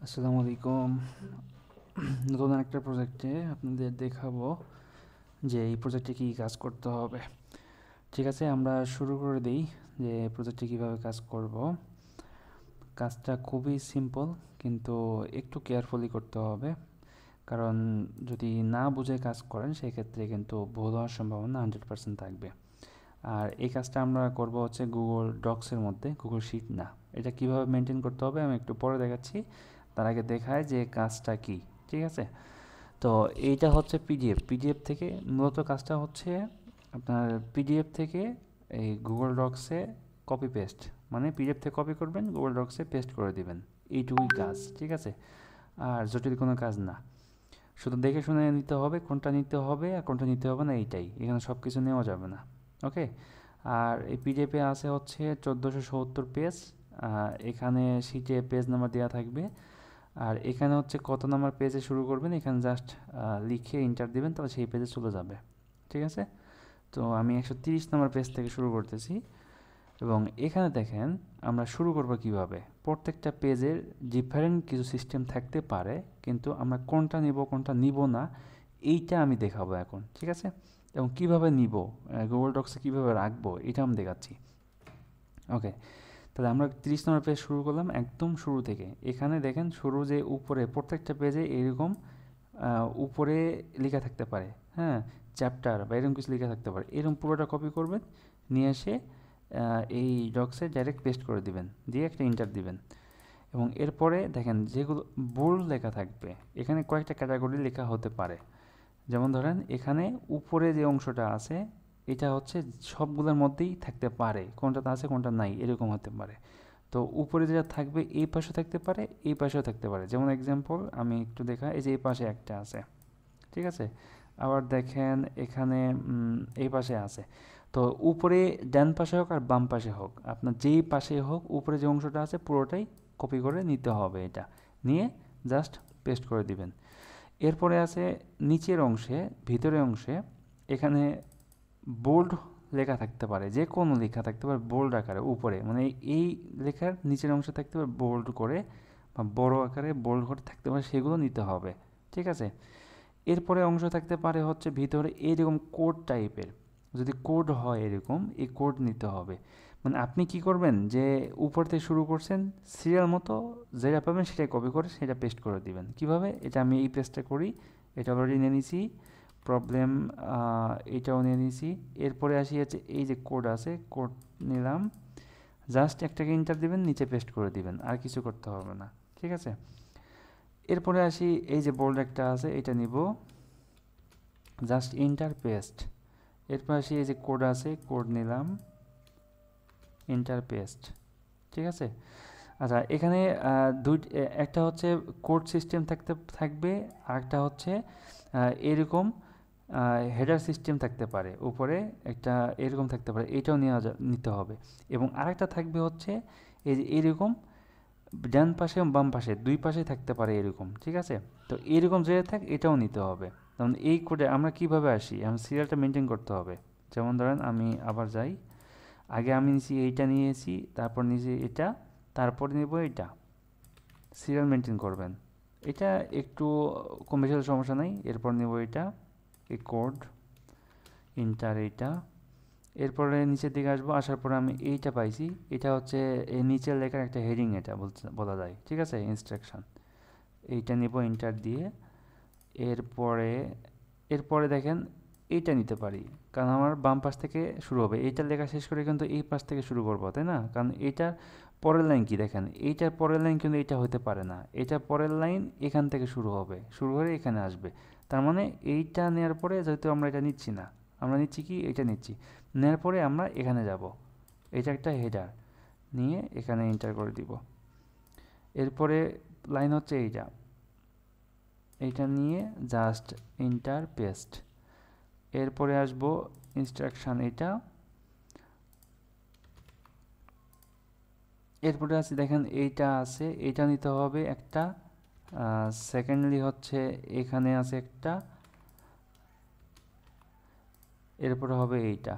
আসসালামু আলাইকুম। নতুন একটা প্রজেক্টে আপনাদের দেখাবো যে এই প্রজেক্টে কী কাজ করতে হবে। ঠিক আছে, আমরা শুরু করে দিই যে প্রজেক্টে কীভাবে কাজ করব। কাজটা খুবই সিম্পল, কিন্তু একটু কেয়ারফুলি করতে হবে, কারণ যদি না বুঝে কাজ করেন সেক্ষেত্রে কিন্তু ভুল হওয়ার সম্ভাবনা 100% থাকবে। আর এই কাজটা আমরা করব হচ্ছে গুগল ডক্সের মধ্যে, গুগল শিট না। এটা কিভাবে মেনটেন করতে হবে আমি একটু পরে দেখাচ্ছি, তার আগে দেখায় যে কাজটা কি। ঠিক আছে, তো এইটা হচ্ছে পিডিএফ। পিডিএফ থেকে মূলত কাজটা হচ্ছে আপনার পিডিএফ থেকে এই গুগল ডক্সে কপি পেস্ট, মানে পিডিএফ থেকে কপি করবেন, গুগল ডক্সে পেস্ট করে দিবেন। এইটুকুই কাজ, ঠিক আছে। আর জটিল কোনো কাজ না, শুধু দেখে শুনে নিতে হবে কোনটা নিতে হবে আর কোনটা নিতে হবে না, এইটাই। এখানে সব কিছু নেওয়া যাবে না। ওকে। আর এই পিডিএফে আছে হচ্ছে 1470 পেজ। এখানে শিটে পেজ নাম্বার দেওয়া থাকবে। আর এখানে হচ্ছে কত নাম্বার পেজে শুরু করবেন, এখানে জাস্ট লিখে এন্টার দিবেন, তাহলে সেই পেজে চলে যাবে। ঠিক আছে, তো আমি 130 নাম্বার পেজ থেকে শুরু করতেছি। এবং এখানে দেখেন আমরা শুরু করব কিভাবে। প্রত্যেকটা পেজের ডিফারেন্ট কিছু সিস্টেম থাকতে পারে, কিন্তু আমরা কোনটা নিব কোনটা নিব না এইটা আমি দেখাবো এখন। ঠিক আছে, এবং কিভাবে নিব, গুগল ডক্সে কীভাবে রাখবো এটা আমি দেখাচ্ছি। ওকে, তাহলে আমরা 30 নম্বর পেজ শুরু করলাম একদম শুরু থেকে। এখানে দেখেন শুরু যে উপরে প্রত্যেকটা পেজে এরকম উপরে লেখা থাকতে পারে, হ্যাঁ, চ্যাপ্টার বা এরকম কিছু লেখা থাকতে পারে। এরকম পুরোটা কপি করবেন, নিয়ে এসে এই ডক্সে ডাইরেক্ট পেস্ট করে দিবেন, দিয়ে একটা ইন্টার দিবেন। এবং এরপরে দেখেন যেগুলো বোল্ড লেখা থাকবে, এখানে কয়েকটা ক্যাটাগরি লেখা হতে পারে। যেমন ধরেন এখানে উপরে যে অংশটা আছে এটা হচ্ছে সবগুলোর মধ্যেই থাকতে পারে, কোনটাতে আছে কোনটা নাই এরকম হতে পারে। তো উপরে যেটা থাকবে এই পাশে থাকতে পারে, এই পাশেও থাকতে পারে। যেমন এক্সাম্পল আমি একটু দেখা, এই যে এই পাশে একটা আছে, ঠিক আছে। আবার দেখেন এখানে এই পাশে আছে। তো উপরে ডান পাশে হোক আর বাম পাশে হোক, আপনার যেই পাশে হোক উপরে যে অংশটা আছে পুরোটাই কপি করে নিতে হবে। এটা নিয়ে জাস্ট পেস্ট করে দিবেন। এরপরে আছে নিচের অংশে, ভিতরের অংশে, এখানে বোল্ড লেখা থাকতে পারে, যে কোনো লেখা থাকতে পারে বোল্ড আকারে উপরে, মানে এই লেখার নিচের অংশে থাকতে পারে বোল্ড করে বা বড় আকারে বোল্ড করে থাকতে পারে, সেগুলো নিতে হবে। ঠিক আছে, এরপরে অংশ থাকতে পারে হচ্ছে ভিতরে এরকম কোড টাইপের, যদি কোড হয় এরকম, এই কোড নিতে হবে। মানে আপনি কি করবেন যে উপর থেকে শুরু করছেন, সিরিয়াল মতো যেটা পাবেন সেটাই কপি করে সেটা পেস্ট করে দিবেন। কিভাবে, এটা আমি এই পেস্টটা করি, এটা অলরেডি নিয়ে নিছি। প্রবলেম, এটাও নিয়ে নিছি। এরপরে আসি হচ্ছে এই যে কোড আছে, কোড নিলাম, জাস্ট একটাকে ইন্টার দিবেন, নিচে পেস্ট করে দিবেন, আর কিছু করতে হবে না। ঠিক আছে, এরপরে আসি এই যে বোল্ড একটা আছে এটা নিব, জাস্ট ইন্টার পেস্ট। এরপর আসি এই যে কোড আছে, কোড নিলাম, ইন্টার পেস্ট। ঠিক আছে, আচ্ছা এখানে একটা হচ্ছে কোড সিস্টেম থাকবে, আর একটা হচ্ছে এরকম হেডার সিস্টেম থাকতে পারে, উপরে একটা এরকম থাকতে পারে, এটাও নিতে হবে। এবং আরেকটা থাকবে হচ্ছে এই যে এরকম ডান পাশে এবং বাম পাশে দুই পাশে থাকতে পারে এরকম। ঠিক আছে, তো এরকম যেটা থাক এটাও নিতে হবে। যেমন এই কোডে আমরা কিভাবে আসি, আমি সিরিয়ালটা মেনটেন করতে হবে। যেমন ধরেন আমি আবার যাই, আগে আমি নিয়েছি এইটা, নিয়েছি তারপর নিয়েছি এটা, তারপরে নেব এটা। সিরিয়াল মেনটেন করবেন, এটা একটু কম বেশি হলে সমস্যা নেই। এরপর নেব এটা, এই কোড, ইন্টার এইটা। এরপরে নিচের দিকে আসবো, আসার পরে আমি এইটা পাইছি, এটা হচ্ছে এই নিচের লেখার একটা হেডিং, এটা বলা যায়। ঠিক আছে, ইনস্ট্রাকশন, এইটা নিব ইন্টার দিয়ে। এরপরে এরপরে দেখেন এইটা নিতে পারি, কারণ আমার বাম পাশ থেকে শুরু হবে, এইটার লেখা শেষ করে কিন্তু এই পাশ থেকে শুরু করবো, তাই না? কারণ এইটার পরের লাইন কি দেখেন, এইটার পরের লাইন কিন্তু এটা হতে পারে না, এইটার পরের লাইন এখান থেকে শুরু হবে, শুরু হয়ে এখানে আসবে। তার মানে এইটা নেওয়ার পরে, যেহেতু আমরা এটা নিচ্ছি না, আমরা নিচ্ছি কি, এটা নিচ্ছি, নেওয়ার পরে আমরা এখানে যাব, এটা একটা হেডার নিয়ে এখানে এন্টার করে দিব। এরপরে লাইন হচ্ছে এইটা, এইটা নিয়ে জাস্ট এন্টার পেস্ট। এরপরে আসবো ইনস্ট্রাকশন এটা। এরপরে আছে দেখেন এইটা আছে, এইটা নিতে হবে একটা। সেকেন্ডলি হচ্ছে এখানে আছে একটা, এরপরে হবে এইটা।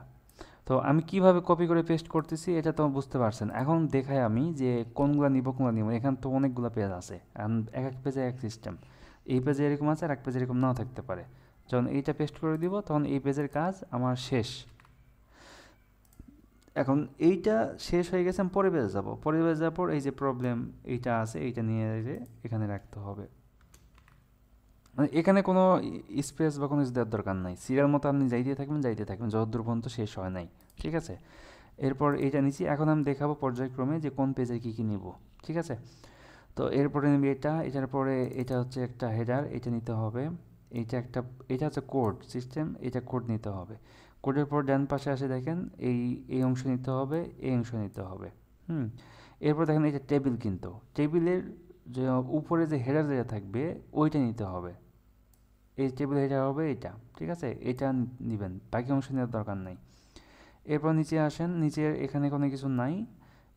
তো আমি কিভাবে কপি করে পেস্ট করতেছি এটা তো বুঝতে পারছেন। এখন দেখাই আমি যে কোনগুলো নিব কোনগুলো নিব। এখানে তো অনেকগুলো পেজ আছে, এখন এক এক পেজে এক সিস্টেম। এই পেজে এরকম আছে আর এক পেজে এরকম নাও থাকতে পারে। যখন এইটা পেস্ট করে দিব তখন এই পেজের কাজ আমার শেষ। এখন এইটা শেষ হয়ে গেছে, আমি পরের পেজে যাবো। পরের পেজে যাওয়ার পর এই যে প্রবলেম এইটা আছে, এইটা নিয়ে এখানে রাখতে হবে। মানে এখানে কোনো স্পেস বা কোনো কিছু দেওয়ার দরকার নাই, সিরিয়াল মতো আপনি যাইতে থাকবেন যতদূর পর্যন্ত শেষ হয় নাই। ঠিক আছে, এরপর এইটা নিচ্ছি। এখন আমি দেখাবো পর্যায়ক্রমে যে কোন পেজে কী কী নিব। ঠিক আছে, তো এরপরে নিবি এটা, এটার পরে এটা হচ্ছে একটা হেডার, এটা নিতে হবে। এইটা একটা, এটা হচ্ছে কোড সিস্টেম, এটা কোড নিতে হবে। কোডের পর ডান পাশে আসে দেখেন এই এই অংশ নিতে হবে, এই অংশ নিতে হবে। হুম, এরপর দেখেন এটা টেবিল, কিন্তু টেবিলের যে উপরে যে হেডার যেটা থাকবে ওইটা নিতে হবে। এই টেবিল হেডার হবে এটা। ঠিক আছে, এটা নেবেন, বাকি অংশ নেওয়ার দরকার নাই। এরপর নিচে আসেন, নিচে এখানে কোনো কিছু নাই।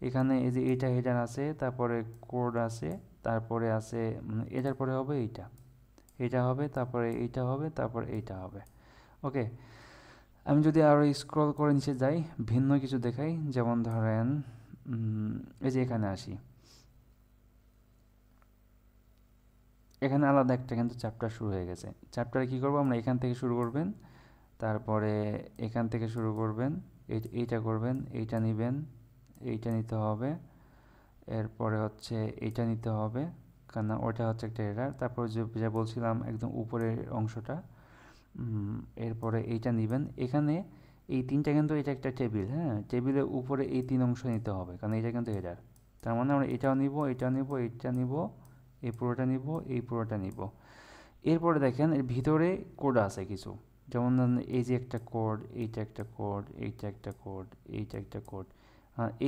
এখানে এই যে এইটা হেডার আছে, তারপরে কোড আছে, তারপরে আছে এটার পরে হবে এইটা, এটা হবে, তারপরে এইটা হবে, তারপরে এইটা হবে। ওকে, আমি যদি আরও স্ক্রল করে নিচে যাই, ভিন্ন কিছু দেখাই, যেমন ধরেন এই যে এখানে আসি, এখানে আলাদা একটা কিন্তু চ্যাপ্টার শুরু হয়ে গেছে। চ্যাপ্টারে কী করবো আমরা, এখান থেকে শুরু করবেন, তারপরে এখান থেকে শুরু করবেন, এইটা করবেন, এইটা নেবেন, এইটা নিতে হবে, এরপরে হচ্ছে এইটা নিতে হবে, কারণ ওটা হচ্ছে একটা এরার। তারপর যে যা বলছিলাম একদম উপরের অংশটা, এরপরে এইটা নেবেন। এখানে এই তিনটা কিন্তু, এটা একটা টেবিল, হ্যাঁ, টেবিলের উপরে এই তিন অংশ নিতে হবে, কারণ এটা কিন্তু এরার। তার মানে আমরা এটাও নিব, এটা নিব, এইটা নিব, এই পুরোটা নিব, এই পুরোটা নিব। এরপরে দেখেন এর ভিতরে কোড আছে কিছু, যেমন ধরেন এই যে একটা কোড, এইটা একটা কোড, এইটা একটা কোড, এইটা একটা কোড।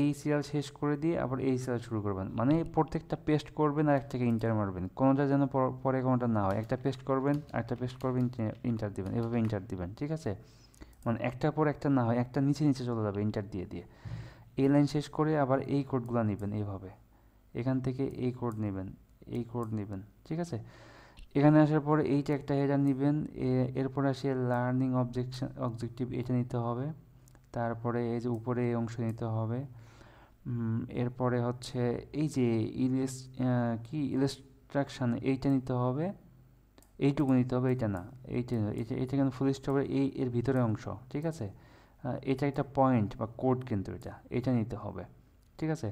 এই সিরিয়াল শেষ করে দিয়ে আবার এই সিরিয়াল শুরু করবেন, মানে প্রত্যেকটা পেস্ট করবেন আর একটাকে ইন্টার মারবেন, কোনোটা যেন পরে কোনোটা না হয়। একটা পেস্ট করবেন, একটা পেস্ট করবেন, ইন্টার দিবেন, এভাবে ইন্টার দিবেন। ঠিক আছে, মানে একটার পর একটা না হয়, একটা নিচে নিচে চলে যাবে ইন্টার দিয়ে দিয়ে। এই লাইন শেষ করে আবার এই কোডগুলো নেবেন এইভাবে, এখান থেকে এই কোড নেবেন, এই কোড নেবেন। ঠিক আছে, এখানে আসার পরে এইটা একটা হেডার নেবেন। এরপর আসে লার্নিং অবজেক্টিভ, এটা নিতে হবে। তারপরে এই যে উপরে এই অংশ নিতে হবে। এরপরে হচ্ছে এই যে ইলাস্ট্রাকশন, এইটা নিতে হবে, এইটুকু নিতে হবে, এইটা না, এইটা এটা এটা কিন্তু ফুল স্টপের এর ভিতরে অংশ। ঠিক আছে, এটা একটা পয়েন্ট বা কোড, কিন্তু এটা নিতে হবে। ঠিক আছে,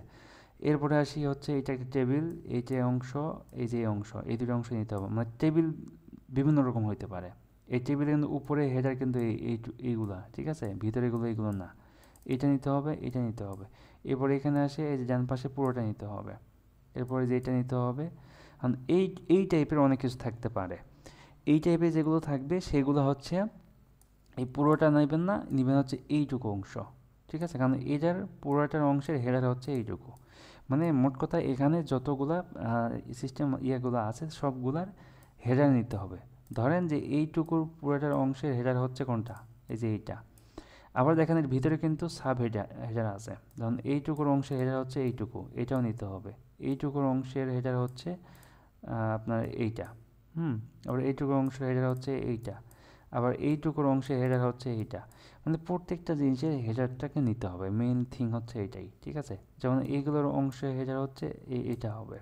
এরপরে আসি হচ্ছে এটা একটা টেবিল, এই যে অংশ, এই যে অংশ, এই দুটো অংশ নিতে হবে। মানে টেবিল বিভিন্ন রকম হইতে পারে। এই টেবিলের কিন্তু উপরে হেডার কিন্তু এইগুলা, ঠিক আছে, ভিতরে এগুলো এইগুলো না। এটা নিতে হবে, এটা নিতে হবে। এরপরে এখানে আসে এই যে ডান পাশে পুরোটা নিতে হবে। এরপরে যে এটা নিতে হবে। এই এই টাইপের অনেক কিছু থাকতে পারে। এই টাইপের যেগুলো থাকবে সেগুলো হচ্ছে এই পুরোটা নেবেন না, নেবেন হচ্ছে এইটুকু অংশ। ঠিক আছে, কারণ এটার পুরোটার অংশের হেডার হচ্ছে এইটুকু। মানে মোট কথা এখানে যতগুলা সিস্টেম ইয়েগুলো আছে সবগুলার হেডার নিতে হবে। ধরেন যে এইটুকুর পুরোটার অংশের হেডার হচ্ছে কোনটা, এই যে এইটা। আবার দেখেন এর ভিতরে কিন্তু সাব হেডার হেডার আছে। ধরুন এইটুকুর অংশের হেডার হচ্ছে এইটুকু, এটাও নিতে হবে। এইটুকুর অংশের হেডার হচ্ছে আপনার এইটা। আবার এইটুকুর অংশের হেডার হচ্ছে এইটা। আবার এইটুকুর অংশের হেডার হচ্ছে এইটা। মানে প্রত্যেকটা জিনিসের হেডারটাকে নিতে হবে, মেইন থিং হচ্ছে এইটাই। ঠিক আছে, যেমন এইগুলোর অংশের হেডার হচ্ছে এইটা হবে।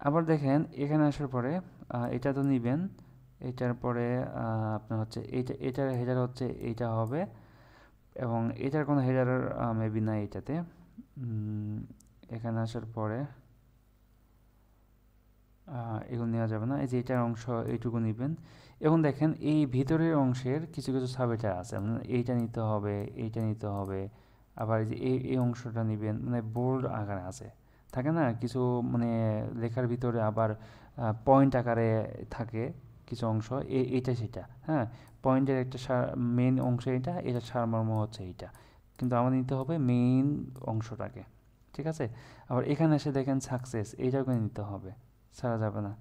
আবার দেখেন এখানে আসার পরে এটা তো নিবেন, এটার পরে আপনার হচ্ছে এটার হেডার হচ্ছে এইটা হবে, এবং এটার কোনো হেডার মেবি নাই এটাতে। এখানে আসার পরে এগুলো নেওয়া যাবে না, এই যে এটার অংশ এইটুকু নেবেন। এবং দেখেন এই ভিতরের অংশের কিছু কিছু সাবহেডার আছে, মানে এইটা নিতে হবে, এইটা নিতে হবে। আবার এই যে এই অংশটা নেবেন, মানে বোল্ড আকারে আছে, থাকে না কিছু, মানে লেখার ভিতরে আবার পয়েন্ট আকারে থাকে কিছু অংশ, এইটা সেটা, হ্যাঁ। পয়েন্টের একটা মেইন অংশ এটা, এটা সারমর্ম হচ্ছে এইটা, কিন্তু আমাদের নিতে হবে মেইন অংশটাকে। ঠিক আছে, আবার এখানে এসে দেখেন সাকসেস, এইটাকে নিতে হবে, ছাড়া যাবে না।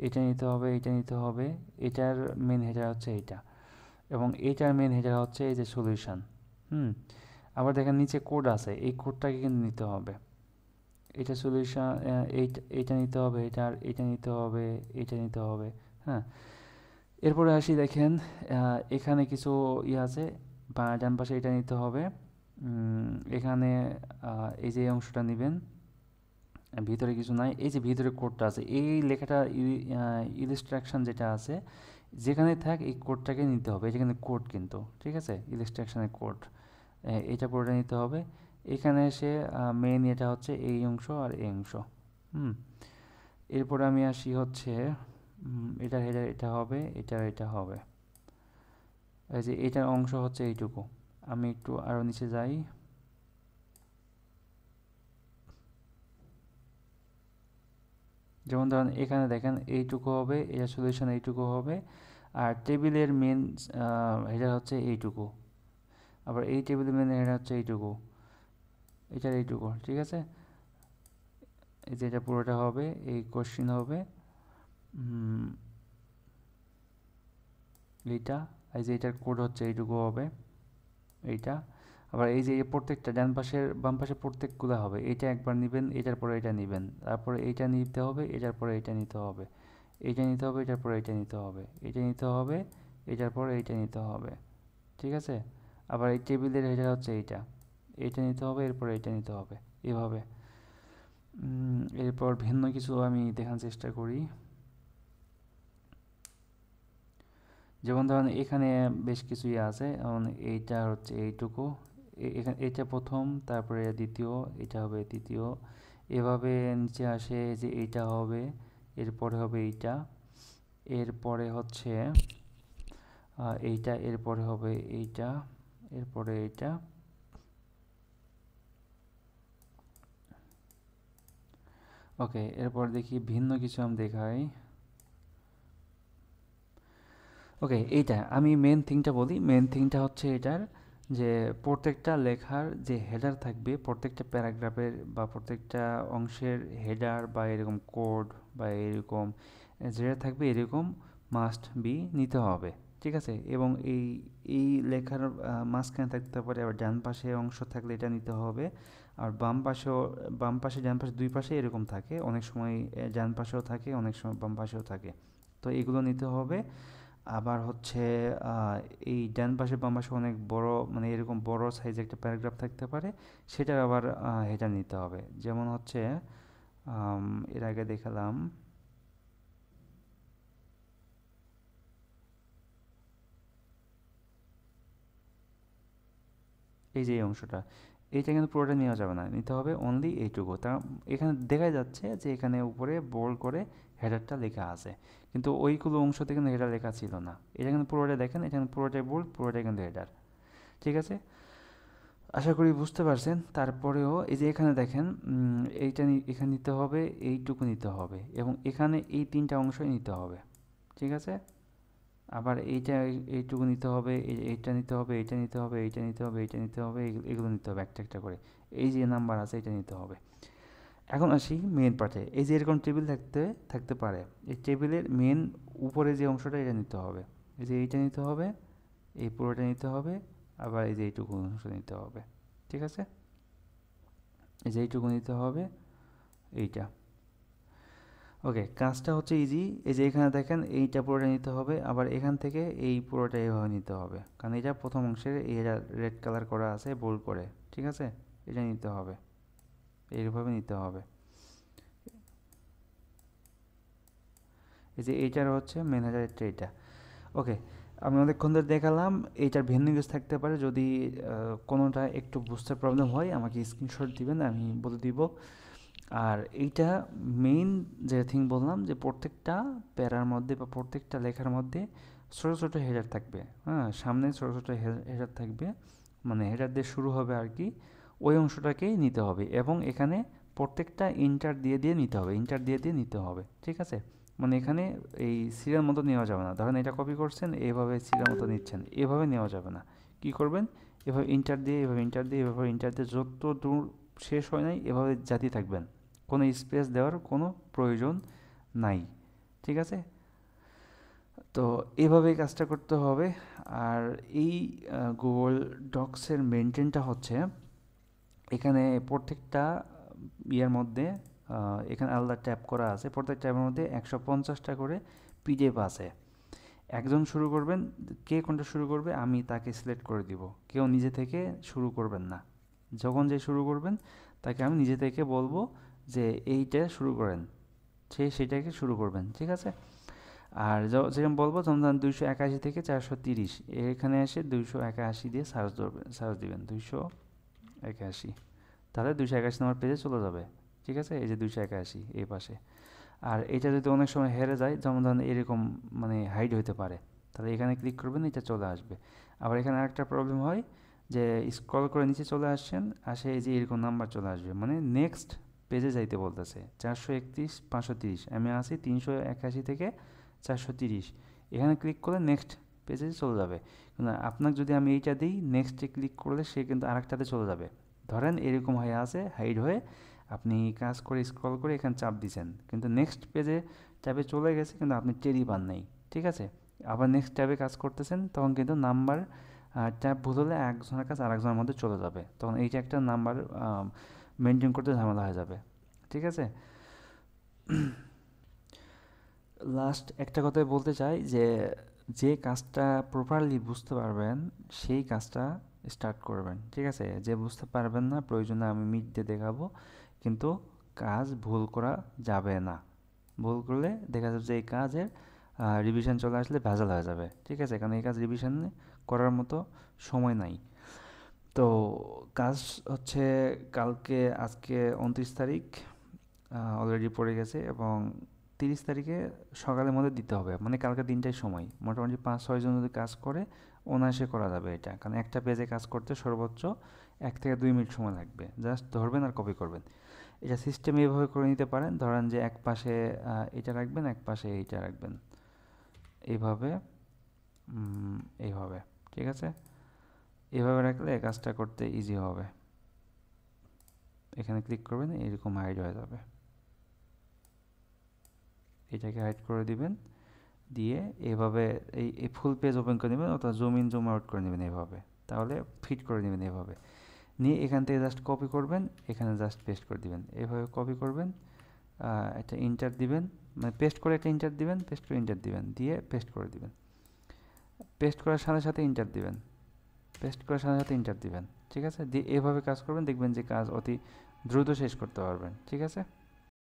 এটা নিতে হবে, এটা নিতে হবে। এটার মেন হেডার হচ্ছে এইটা, এবং এইটার মেন হেডার হচ্ছে এই যে সলিউশন। হুম, আবার দেখেন নিচে কোড আছে, এই কোডটাকে কিন্তু নিতে হবে। এটা সলিউশন, এইটা নিতে হবে, এটা নিতে হবে, এটা নিতে হবে। হ্যাঁ, এরপরে আসি দেখেন এখানে কিছু আছে, বা ডান পাশে এটা নিতে হবে। এখানে এই যে অংশটা নেবেন, ভিতরে কিছু নাই, এই যে ভিতরে কোডটা আছে, এই লেখাটা ইলিস্ট্রাকশন যেটা আছে যেখানে থাক এই কোডটাকে নিতে হবে, যেখানে কোড কিন্তু, ঠিক আছে, ইলিস্ট্রাকশনের কোড, এটা পুরোটা নিতে হবে। এখানে এসে মেইন এটা হচ্ছে এই অংশ আর এই অংশ। হুম এরপরে আমি আসি হচ্ছে এটার হেডার এটা হবে, এটার এটা হবে, এই যে এটার অংশ হচ্ছে এইটুকু। আমি একটু আরও নিচে যাই, যেমন ধরেন এখানে দেখেন এইটুকু হবে, এটা সলিউশন এইটুকু হবে, আর টেবিলের মেন হেডার হচ্ছে এইটুকু, আবার এই টেবিলের মেন হেডার হচ্ছে এইটুকু, এটার এইটুকু, ঠিক আছে। এই যে এটা পুরোটা হবে, এই কোশ্চিন হবে এইটা, এই যে এটার কোড হচ্ছে এইটুকু হবে এইটা। আবার এই যে প্রত্যেকটা ডান পাশের বাম পাশে প্রত্যেকগুলো হবে, এইটা একবার নেবেন, এটার পরে এটা নেবেন, তারপরে এইটা নিতে হবে, এটার পরে এইটা নিতে হবে, এইটা নিতে হবে, এটার পরে এইটা নিতে হবে, এইটা নিতে হবে, এটার পরে এইটা নিতে হবে, ঠিক আছে। আবার এই টেবিলের হেডার হচ্ছে এইটা, এইটা নিতে হবে, এরপরে এইটা নিতে হবে, এভাবে। এরপর ভিন্ন কিছু আমি দেখার চেষ্টা করি, যেমন ধরেন এখানে বেশ কিছুই আছে, যেমন এইটা হচ্ছে এইটুকু, এখানে এটা প্রথম, তারপরে দ্বিতীয়, এটা হবে তৃতীয়, এভাবে নিচে আসে যে এইটা হবে, এরপরে হবে এইটা, এরপরে হচ্ছে এইটা, এরপরে হবে এইটা, এরপরে এইটা। ওকে, এরপর দেখি ভিন্ন কিছু আমি দেখাই। ওকে, এইটা আমি মেন থিংটা বলি, মেন থিংটা হচ্ছে এটার যে প্রত্যেকটা লেখার যে হেডার থাকবে, প্রত্যেকটা প্যারাগ্রাফের বা প্রত্যেকটা অংশের হেডার বা এরকম কোড বা এরকম যেটা থাকবে এরকম মাস্ট বি নিতে হবে, ঠিক আছে। এবং এই এই লেখার মাঝখানে থাকতে পারে, আবার ডান পাশে অংশ থাকলে এটা নিতে হবে, আর বাম পাশেও, বাম পাশে ডান পাশে দুই পাশে এরকম থাকে, অনেক সময় ডান পাশেও থাকে, অনেক সময় বাম পাশেও থাকে, তো এগুলো নিতে হবে। আবার হচ্ছে আহ, এই ডান পাশে বাম পাশে অনেক বড়, মানে এরকম বড় সাইজে একটা প্যারাগ্রাফ থাকতে পারে, সেটার আবার হেডার নিতে হবে। যেমন হচ্ছে এর আগে দেখালাম এই যে এই অংশটা, এইটা কিন্তু পুরোটা নেওয়া যাবে না, নিতে হবে অনলি এইটুকু। তা এখানে দেখা যাচ্ছে যে এখানে উপরে বোল্ড করে হেডারটা লেখা আছে, কিন্তু ওইগুলো অংশতে কিন্তু হেডার লেখা ছিল না, এটা কিন্তু পুরোটা দেখেন, এটা কিন্তু পুরোটাই বোল্ড, পুরোটাই কিন্তু হেডার, ঠিক আছে। আশা করি বুঝতে পারছেন। তারপরেও এই যে এখানে দেখেন এইটা এখানে নিতে হবে, এইটুকু নিতে হবে, এবং এখানে এই তিনটা অংশই নিতে হবে, ঠিক আছে। আবার এইটা এইটুকু নিতে হবে, এইটা নিতে হবে, এইটা নিতে হবে, এইটা নিতে হবে, এইটা নিতে হবে, এগুলো নিতে হবে একটা একটা করে, এই যে নাম্বার আছে এটা নিতে হবে। এখন আসি মেন পার্টে, এই যে এরকম টেবিল থাকতে থাকতে পারে, এই টেবিলের মেন উপরে যে অংশটা এটা নিতে হবে, এই যে এইটা নিতে হবে, এই পুরোটা নিতে হবে, আবার এই যে এইটুকু অংশ নিতে হবে, ঠিক আছে। এই যে এইটুকু নিতে হবে, এইটা। ওকে, কাজটা হচ্ছে ইজি। এই যে এখানে দেখেন এইটা পুরোটা নিতে হবে, আবার এখান থেকে এই পুরোটা এইভাবে নিতে হবে, কারণ এটা প্রথম অংশের এটা রেড কালার করা আছে বোল্ড করে, ঠিক আছে। এটা নিতে হবে, এইভাবে নিতে হবে। এই যে এইটার হচ্ছে মেন হেডারেরটা এইটা। ওকে, আমি অনেকক্ষণ ধরে দেখালাম, এইটার ভিন্ন ইউজ থাকতে পারে, যদি কোনোটা একটু বুঝতে প্রবলেম হয় আমাকে স্ক্রিনশট দিবেন, আমি বলে দিব। আর এইটা মেইন যে থিং বললাম, যে প্রত্যেকটা প্যারার মধ্যে বা প্রত্যেকটা লেখার মধ্যে ছোটো ছোটো হেডার থাকবে, হ্যাঁ, সামনে ছোটো ছোটো হেডার থাকবে, মানে হেডার দিয়ে শুরু হবে আর কি, ওই অংশটাকেই নিতে হবে, এবং এখানে প্রত্যেকটা ইন্টার দিয়ে দিয়ে নিতে হবে, ইন্টার দিয়ে দিয়ে নিতে হবে, ঠিক আছে। মানে এখানে এই সিরিয়াল মতো নেওয়া যাবে না, ধরেন এটা কপি করছেন, এভাবে সিরিয়াল মতো নিচ্ছেন, এভাবে নেওয়া যাবে না। কী করবেন, এভাবে ইন্টার দিয়ে, এভাবে ইন্টার দিয়ে, এভাবে ইন্টার দিয়ে, যত দূর শেষ হয় নাই এভাবে জাতি থাকবেন, কোনো স্পেস দেওয়ার কোনো প্রয়োজন নাই, ঠিক আছে। তো এভাবেই কাজটা করতে হবে। আর এই গুগল ডক্সের মেনটেনটা হচ্ছে, এখানে প্রত্যেকটা ইয়ের মধ্যে এখানে আলাদা ট্যাব করা আছে, প্রত্যেক ট্যাবের মধ্যে 150টা করে পিডিএফ আছে, একজন শুরু করবেন, কে কোনটা শুরু করবে আমি তাকে সিলেক্ট করে দিব, কেউ নিজে থেকে শুরু করবেন না। যখন যে শুরু করবেন তাকে আমি নিজে থেকে বলবো যে এইটা শুরু করেন, সে সেটাকে শুরু করবেন, ঠিক আছে। আর যেরকম বলবো যেমন ধরেন 281 থেকে 430, এখানে এসে 281 দিয়ে সার্চ দিবেন 281, তাহলে 281 নম্বর পেজে চলে যাবে, ঠিক আছে। এই যে 281 এই পাশে। আর এটা যদি অনেক সময় হেরে যায়, যেমন ধরেন এরকম মানে হাইড হইতে পারে, তাহলে এখানে ক্লিক করবেন, এটা চলে আসবে। আবার এখানে আরেকটা প্রবলেম হয় যে স্ক্রল করে নিচে চলে আসছেন, আসে এই যে এরকম নাম্বার চলে আসবে, মানে নেক্সট পেজে যাইতে বলতেছে 431 530, আমি আছি 381 থেকে 430, এখানে ক্লিক করলে নেক্সট পেজে চলে যাবে। কিন্তু আপনাকে যদি আমি এইটা দিই, নেক্সটে ক্লিক করলে সে কিন্তু আরেকটাতে চলে যাবে। ধরেন এরকম হয়ে আছে হাইড হয়ে, আপনি কাজ করে স্ক্রল করে এখানে চাপ দিয়েছেন, কিন্তু নেক্সট পেজে ট্যাবে চলে গেছে, কিন্তু আপনি টেরই পান নাই, ঠিক আছে। আবার নেক্সট ট্যাবে কাজ করতেছেন, তখন কিন্তু নাম্বার ট্যাব ভুল হলে একজনের কাছে আরেকজনের মধ্যে চলে যাবে, তখন এইটা একটা নাম্বার মেনটেন করতে ঝামেলা হয়ে যাবে, ঠিক আছে। লাস্ট একটা কথাই বলতে চাই যে যে কাজটা প্রপারলি বুঝতে পারবেন সেই কাজটা স্টার্ট করবেন, ঠিক আছে। যে বুঝতে পারবেন না, প্রয়োজনে আমি মিট দিয়ে দেখাবো, কিন্তু কাজ ভুল করা যাবে না। ভুল করলে দেখা যাবে যে এই কাজের রিভিশন চলে আসলে ভেজাল হয়ে যাবে, ঠিক আছে, কারণ এই কাজ রিভিশন করার মতো সময় নাই। তো কাজ হচ্ছে কালকে, আজকে 29 তারিখ অলরেডি পড়ে গেছে, এবং 30 তারিখে সকালের মধ্যে দিতে হবে, মানে কালকে দিনটাই সময়, মোটামুটি 5-6 জন যদি কাজ করে অনায়াসে করা যাবে এটা, কারণ একটা পেজে কাজ করতে সর্বোচ্চ 1 থেকে 2 মিনিট সময় লাগবে, জাস্ট ধরবেন আর কপি করবেন। এটা সিস্টেম এইভাবে করে নিতে পারেন, ধরেন যে এক পাশে এটা রাখবেন, এক পাশে এইটা রাখবেন, এইভাবে, এইভাবে, ঠিক আছে। এইভাবে রাখলে কাজটা করতে ইজি হবে। এখানে ক্লিক করবেন, এরকম হাইড হয়ে যাবে, এটাকে হাইড করে দিবেন, দিয়ে এভাবে এই ফুল পেজ ওপেন করে নেবেন, অথবা জুম ইন জুম আউট করে নেবেন এভাবে, তাহলে ফিট করে নেবেন এভাবে। নিয়ে এখান থেকে জাস্ট কপি করবেন, এখানে জাস্ট পেস্ট করে দিবেন, এভাবে কপি করবেন, একটা ইন্টার দিবেন, মানে পেস্ট করে একটা ইন্টার দিবেন, পেস্ট করে ইন্টার দিবেন, দিয়ে পেস্ট করে দিবেন, পেস্ট করার সাথে সাথে ইন্টার দিবেন, পেস্ট করার সাথে সাথে ইন্টার দিবেন, ঠিক আছে। দিয়ে এভাবে কাজ করবেন, দেখবেন যে কাজ অতি দ্রুত শেষ করতে পারবেন, ঠিক আছে।